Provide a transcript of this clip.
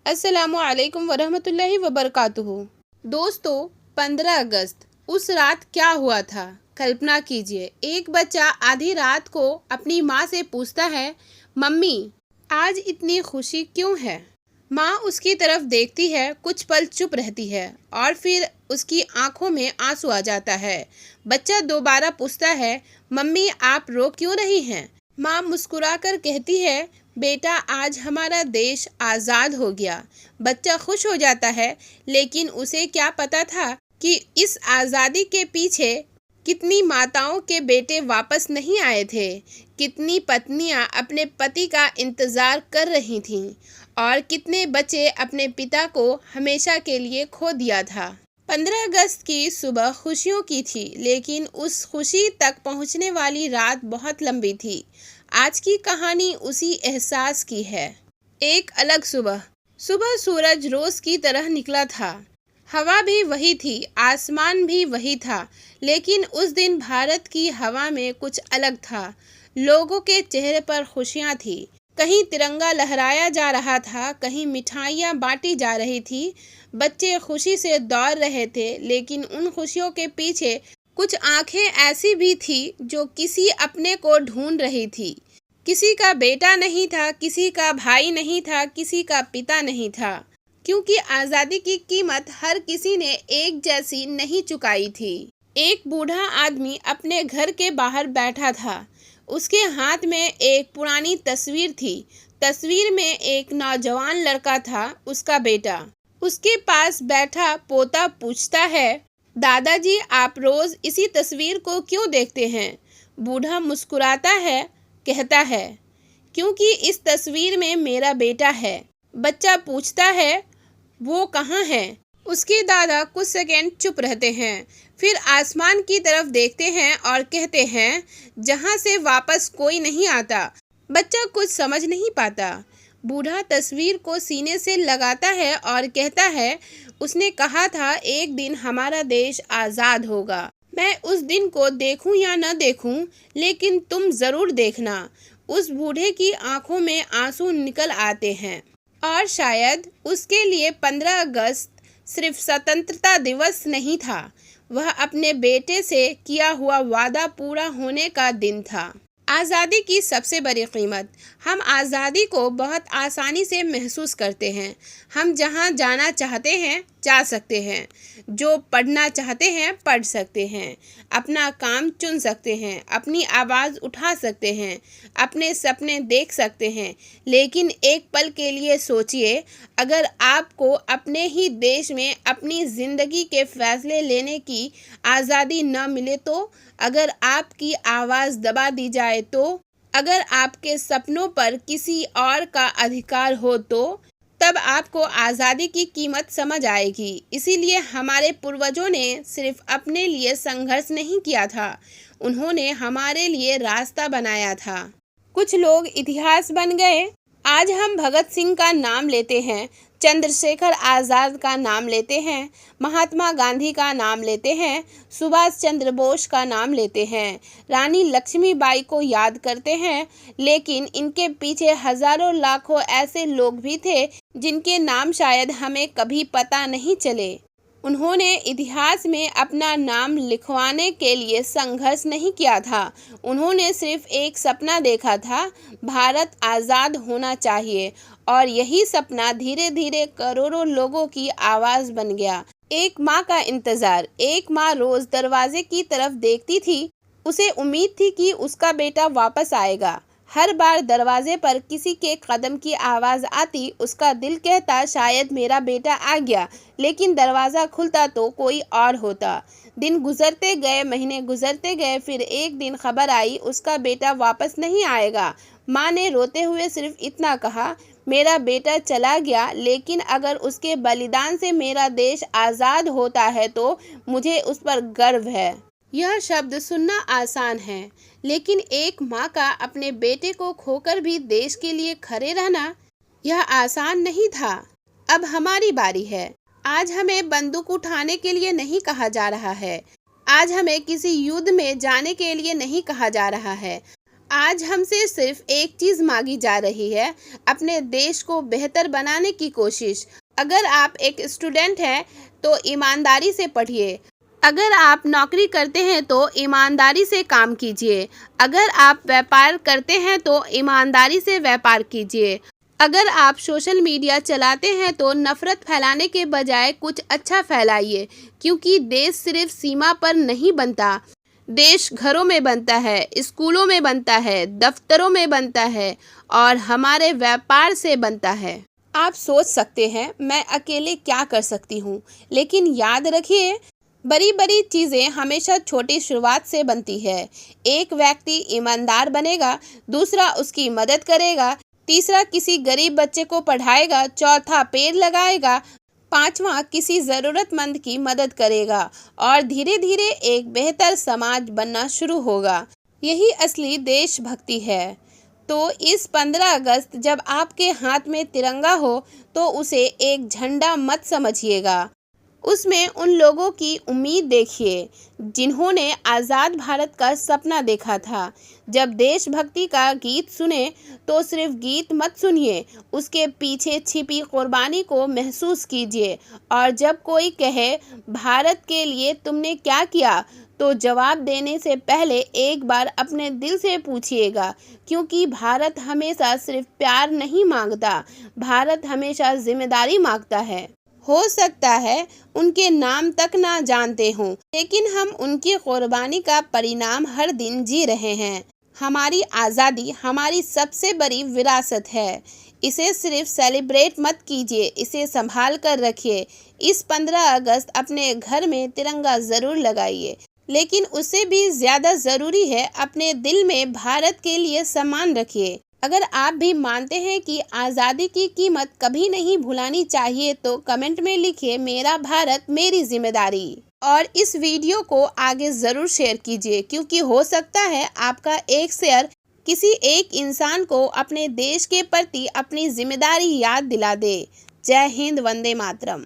अस्सलामुअलैकुम वरहमतुल्लाहि वबरकातुहू। दोस्तों, 15 अगस्त उस रात क्या हुआ था? कल्पना कीजिए, एक बच्चा आधी रात को अपनी माँ से पूछता है, मम्मी आज इतनी खुशी क्यों है? माँ उसकी तरफ देखती है, कुछ पल चुप रहती है और फिर उसकी आंखों में आंसू आ जाता है। बच्चा दोबारा पूछता है, मम्मी आप रो क्यों रही हैं? माँ मुस्कुराकर कहती है, बेटा आज हमारा देश आज़ाद हो गया। बच्चा खुश हो जाता है, लेकिन उसे क्या पता था कि इस आज़ादी के पीछे कितनी माताओं के बेटे वापस नहीं आए थे, कितनी पत्नियां अपने पति का इंतज़ार कर रही थीं और कितने बच्चे अपने पिता को हमेशा के लिए खो दिया था। 15 अगस्त की सुबह खुशियों की थी, लेकिन उस खुशी तक पहुंचने वाली रात बहुत लंबी थी। आज की कहानी उसी एहसास की है। एक अलग सुबह सूरज रोज की तरह निकला था। हवा भी वही थी, आसमान भी वही था, लेकिन उस दिन भारत की हवा में कुछ अलग था। लोगों के चेहरे पर खुशियां थी। कहीं तिरंगा लहराया जा रहा था, कहीं मिठाइयाँ बांटी जा रही थी। बच्चे खुशी से दौड़ रहे थे, लेकिन उन खुशियों के पीछे कुछ आंखें ऐसी भी थी जो किसी अपने को ढूंढ रही थी। किसी का बेटा नहीं था, किसी का भाई नहीं था, किसी का पिता नहीं था, क्योंकि आज़ादी की कीमत हर किसी ने एक जैसी नहीं चुकाई थी। एक बूढ़ा आदमी अपने घर के बाहर बैठा था। उसके हाथ में एक पुरानी तस्वीर थी। तस्वीर में एक नौजवान लड़का था, उसका बेटा। उसके पास बैठा पोता पूछता है, दादाजी आप रोज इसी तस्वीर को क्यों देखते हैं? बूढ़ा मुस्कुराता है, कहता है, क्योंकि इस तस्वीर में मेरा बेटा है। बच्चा पूछता है, वो कहाँ है? उसके दादा कुछ सेकंड चुप रहते हैं, फिर आसमान की तरफ देखते हैं और कहते हैं, जहाँ से वापस कोई नहीं आता। बच्चा कुछ समझ नहीं पाता। बूढ़ा तस्वीर को सीने से लगाता है और कहता है, उसने कहा था एक दिन हमारा देश आज़ाद होगा। मैं उस दिन को देखूं या न देखूं, लेकिन तुम ज़रूर देखना। उस बूढ़े की आंखों में आंसू निकल आते हैं। और शायद उसके लिए 15 अगस्त सिर्फ स्वतंत्रता दिवस नहीं था, वह अपने बेटे से किया हुआ वादा पूरा होने का दिन था। आज़ादी की सबसे बड़ी कीमत। हम आज़ादी को बहुत आसानी से महसूस करते हैं। हम जहां जाना चाहते हैं जा सकते हैं, जो पढ़ना चाहते हैं पढ़ सकते हैं, अपना काम चुन सकते हैं, अपनी आवाज़ उठा सकते हैं, अपने सपने देख सकते हैं। लेकिन एक पल के लिए सोचिए, अगर आपको अपने ही देश में अपनी ज़िंदगी के फ़ैसले लेने की आज़ादी न मिले तो? अगर आपकी आवाज़ दबा दी जाए तो? अगर आपके सपनों पर किसी और का अधिकार हो तो? तब आपको आज़ादी की कीमत समझ आएगी। इसीलिए हमारे पूर्वजों ने सिर्फ अपने लिए संघर्ष नहीं किया था, उन्होंने हमारे लिए रास्ता बनाया था। कुछ लोग इतिहास बन गए। आज हम भगत सिंह का नाम लेते हैं, चंद्रशेखर आज़ाद का नाम लेते हैं, महात्मा गांधी का नाम लेते हैं, सुभाष चंद्र बोस का नाम लेते हैं, रानी लक्ष्मीबाई को याद करते हैं, लेकिन इनके पीछे हजारों लाखों ऐसे लोग भी थे जिनके नाम शायद हमें कभी पता नहीं चले। उन्होंने इतिहास में अपना नाम लिखवाने के लिए संघर्ष नहीं किया था। उन्होंने सिर्फ एक सपना देखा था, भारत आज़ाद होना चाहिए, और यही सपना धीरे धीरे करोड़ों लोगों की आवाज़ बन गया। एक माँ का इंतज़ार। एक माँ रोज़ दरवाजे की तरफ देखती थी। उसे उम्मीद थी कि उसका बेटा वापस आएगा। हर बार दरवाजे पर किसी के कदम की आवाज़ आती, उसका दिल कहता, शायद मेरा बेटा आ गया, लेकिन दरवाज़ा खुलता तो कोई और होता। दिन गुजरते गए, महीने गुजरते गए, फिर एक दिन खबर आई, उसका बेटा वापस नहीं आएगा। माँ ने रोते हुए सिर्फ इतना कहा, मेरा बेटा चला गया, लेकिन अगर उसके बलिदान से मेरा देश आज़ाद होता है तो मुझे उस पर गर्व है। यह शब्द सुनना आसान है, लेकिन एक माँ का अपने बेटे को खोकर भी देश के लिए खड़े रहना, यह आसान नहीं था। अब हमारी बारी है। आज हमें बंदूक उठाने के लिए नहीं कहा जा रहा है। आज हमें किसी युद्ध में जाने के लिए नहीं कहा जा रहा है। आज हमसे सिर्फ एक चीज़ मांगी जा रही है, अपने देश को बेहतर बनाने की कोशिश। अगर आप एक स्टूडेंट हैं तो ईमानदारी से पढ़िए। अगर आप नौकरी करते हैं तो ईमानदारी से काम कीजिए। अगर आप व्यापार करते हैं तो ईमानदारी से व्यापार कीजिए। अगर आप सोशल मीडिया चलाते हैं तो नफ़रत फैलाने के बजाय कुछ अच्छा फैलाइए, क्योंकि देश सिर्फ सीमा पर नहीं बनता। देश घरों में बनता है, स्कूलों में बनता है, दफ्तरों में बनता है और हमारे व्यापार से बनता है। आप सोच सकते हैं मैं अकेले क्या कर सकती हूँ, लेकिन याद रखिए, बड़ी बड़ी चीज़ें हमेशा छोटी शुरुआत से बनती है। एक व्यक्ति ईमानदार बनेगा, दूसरा उसकी मदद करेगा, तीसरा किसी गरीब बच्चे को पढ़ाएगा, चौथा पेड़ लगाएगा, पांचवा किसी ज़रूरतमंद की मदद करेगा और धीरे धीरे एक बेहतर समाज बनना शुरू होगा। यही असली देशभक्ति है। तो इस 15 अगस्त जब आपके हाथ में तिरंगा हो तो उसे एक झंडा मत समझिएगा, उसमें उन लोगों की उम्मीद देखिए जिन्होंने आज़ाद भारत का सपना देखा था। जब देशभक्ति का गीत सुने तो सिर्फ गीत मत सुनिए, उसके पीछे छिपी कुर्बानी को महसूस कीजिए। और जब कोई कहे भारत के लिए तुमने क्या किया, तो जवाब देने से पहले एक बार अपने दिल से पूछिएगा, क्योंकि भारत हमेशा सिर्फ प्यार नहीं मांगता, भारत हमेशा जिम्मेदारी मांगता है। हो सकता है उनके नाम तक ना जानते हों, लेकिन हम उनकी कुर्बानी का परिणाम हर दिन जी रहे हैं। हमारी आज़ादी हमारी सबसे बड़ी विरासत है। इसे सिर्फ सेलिब्रेट मत कीजिए, इसे संभाल कर रखिए। इस 15 अगस्त अपने घर में तिरंगा ज़रूर लगाइए, लेकिन उससे भी ज़्यादा ज़रूरी है अपने दिल में भारत के लिए सम्मान रखिए। अगर आप भी मानते हैं कि आज़ादी की कीमत कभी नहीं भुलानी चाहिए तो कमेंट में लिखिए, मेरा भारत मेरी जिम्मेदारी। और इस वीडियो को आगे ज़रूर शेयर कीजिए, क्योंकि हो सकता है आपका एक शेयर किसी एक इंसान को अपने देश के प्रति अपनी जिम्मेदारी याद दिला दे। जय हिंद, वंदे मातरम।